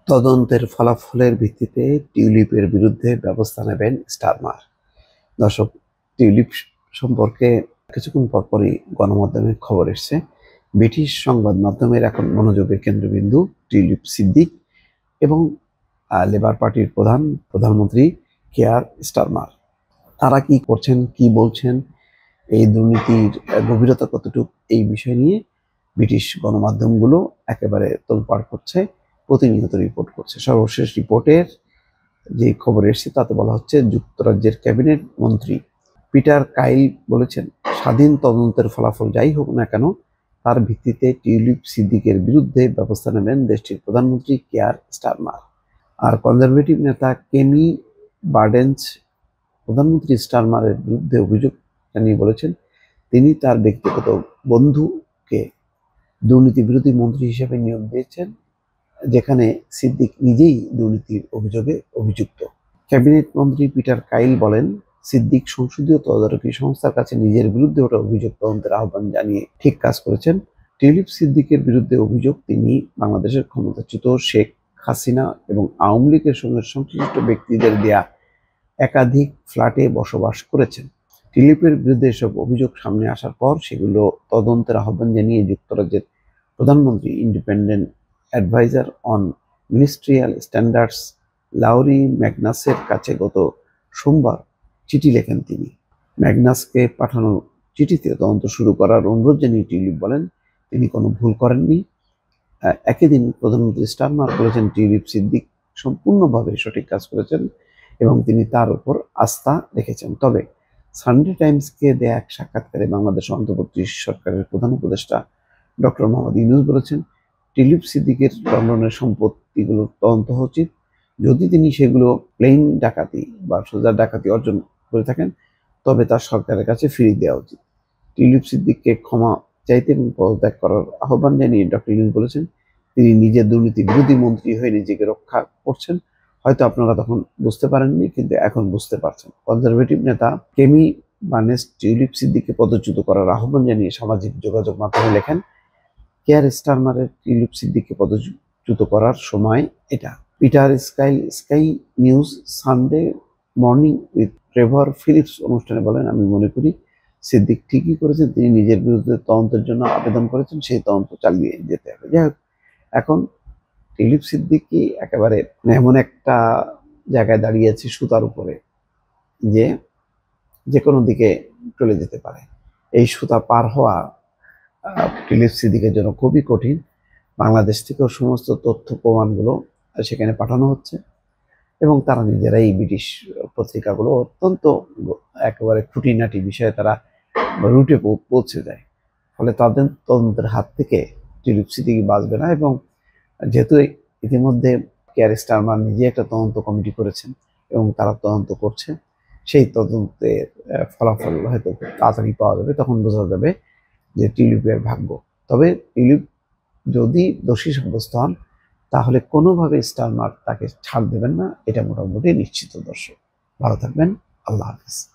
তদন্তের ফলাফলের ভিত্তিতে টিউলিপের বিরুদ্ধে ব্যবস্থা নেবেন স্টারমার। দর্শক, টিউলিপ সম্পর্কে কিছুক্ষণ পরপরই গণমাধ্যমে খবর এসছে। ব্রিটিশ সংবাদ মাধ্যমের এখন মনোযোগের কেন্দ্রবিন্দু টিউলিপ সিদ্দিক এবং লেবার পার্টির প্রধানমন্ত্রী কেয়ার স্টারমার। তারা কি করছেন, কি বলছেন, এই দুর্নীতির গভীরতা কতটুকু, এই বিষয় নিয়ে ব্রিটিশ গণমাধ্যমগুলো একেবারে তোলপাড় করছে, প্রতিনিয়ত রিপোর্ট করছে। সর্বশেষ রিপোর্টের যে খবর এসেছে তাতে বলা হচ্ছে, যুক্তরাজ্যের ক্যাবিনেট মন্ত্রী পিটার কাইল বলেছেন, স্বাধীন তদন্তের ফলাফল যাই হোক না কেন, তার ভিত্তিতে টিউলিপ সিদ্দিকের বিরুদ্ধে ব্যবস্থা নেবেন দেশটির প্রধানমন্ত্রী কেয়ার স্টারমার। আর কনজারভেটিভ নেতা কেমি বার্ডেন্স প্রধানমন্ত্রী স্টারমারের বিরুদ্ধে অভিযোগ জানিয়ে বলেছেন, তিনি তার ব্যক্তিগত বন্ধুকে দুর্নীতি বিরোধী মন্ত্রী হিসেবে নিয়োগ দিয়েছেন, যেখানে সিদ্দিক নিজেই দুর্নীতির অভিযোগে অভিযুক্ত। ক্যাবিনেট মন্ত্রী পিটার কাইল বলেন, সিদ্দিক সংসদীয় তদারকি সংস্থার কাছে নিজের বিরুদ্ধে ওঠা অভিযোগ তদন্তের আহ্বান জানিয়ে ঠিক কাজ করেছেন। টিউলিপ সিদ্দিকের বিরুদ্ধে অভিযোগ, তিনি বাংলাদেশের ক্ষমতাচ্যুত শেখ হাসিনা এবং আওয়ামী লীগের সঙ্গে সংশ্লিষ্ট ব্যক্তিদের দেয়া একাধিক ফ্ল্যাটে বসবাস করেছেন। টিউলিপের বিরুদ্ধে এসব অভিযোগ সামনে আসার পর সেগুলো তদন্তের আহ্বান জানিয়ে যুক্তরাজ্যের প্রধানমন্ত্রী independent adviser on ministerial standards Laurie ম্যাগনাসের কাছে গত সোমবার চিঠি লেখেন তিনি। ম্যাগনাসকে পাঠানো চিঠিতে তদন্ত শুরু করার অনুরোধ জানিয়ে টিউলিপ বলেন, তিনি কোনো ভুল করেননি। একই দিন প্রধানমন্ত্রী স্টারমার বলেছেন, টিউলিপ সিদ্দিক সম্পূর্ণভাবে সঠিক কাজ করেছেন এবং তিনি তার উপর আস্থা রেখেছেন। তবে সানডে টাইমসকে দেয়া এক সাক্ষাৎকারে বাংলাদেশ অন্তর্বর্তী সরকারের প্রধান উপদেষ্টা ডক্টর মোহাম্মদ ইউনূস বলেছেন, টিউলিপ সিদ্দিকের লন্ডনের সম্পত্তিগুলোর তদন্ত হওয়া উচিত। যদি তিনি সেগুলো প্লেন ডাকাতি বা সোজা ডাকাতি অর্জন করে থাকেন, তবে তার সরকারের কাছে ফিরিয়ে দেওয়া উচিত। টিউলিপ সিদ্দিককে ক্ষমা চাইতে এবং পদত্যাগ করার আহ্বান জানিয়ে ডক্টর ইউনূস বলেছেন, তিনি নিজে দুর্নীতি বিরোধী মন্ত্রী হয়ে নিজেকে রক্ষা করছেন। হয়তো আপনারা তখন বুঝতে পারেননি, কিন্তু এখন বুঝতে পারছেন। কনজারভেটিভ নেতা কেমি বার্নেস টিউলিপ সিদ্দিককে পদচ্যুত করার আহ্বান জানিয়ে সামাজিক যোগাযোগ মাধ্যমে লেখেন, কেয়ার স্টারমারের টিউলিপ সিদ্দিককে পদচ্যুত করার সময় এটা। Peter Sky News Sunday Morning with Trevor Phillips অনুষ্ঠানে বলেন, আমি মনে করি সিদ্দিক ঠিকই করেছেন, তিনি নিজের বিরুদ্ধে তদন্তের জন্য আবেদন করেছেন, সেই তদন্ত চালিয়ে যেতে হবে। যাই হোক, এখন টিউলিপ সিদ্দিকই একেবারে এমন একটা জায়গায় দাঁড়িয়েছে সুতার উপরে, যে কোনো দিকে চলে যেতে পারে। এই সুতা পার হওয়া টিউলিপ সিদ্দিকের জন্য খুবই কঠিন। বাংলাদেশ থেকেও সমস্ত তথ্য প্রমাণগুলো সেখানে পাঠানো হচ্ছে এবং তারা নিজেরাই ব্রিটিশ পত্রিকাগুলো অত্যন্ত একেবারে খুঁটিনাটি বিষয়ে তারা রুটে পৌঁছে যায়। ফলে তাদের তদন্তের হাত থেকে টিউলিপ সিদ্দিক বাঁচবে না। এবং যেহেতু ইতিমধ্যে কেয়ার স্টারমার নিজে একটা তদন্ত কমিটি করেছেন এবং তারা তদন্ত করছে, সেই তদন্তের ফলাফল হয়তো তাড়াতাড়ি পাওয়া যাবে, তখন বোঝা যাবে যে টিউলিপের ভাগ্য। তবে টিউলিপ যদি দোষী সাব্যস্ত হন, তাহলে কোনোভাবে স্টারমার তাকে ছাড় দেবেন না, এটা মোটামুটি নিশ্চিত। দর্শক, ভালো থাকবেন। আল্লাহ হাফিজ।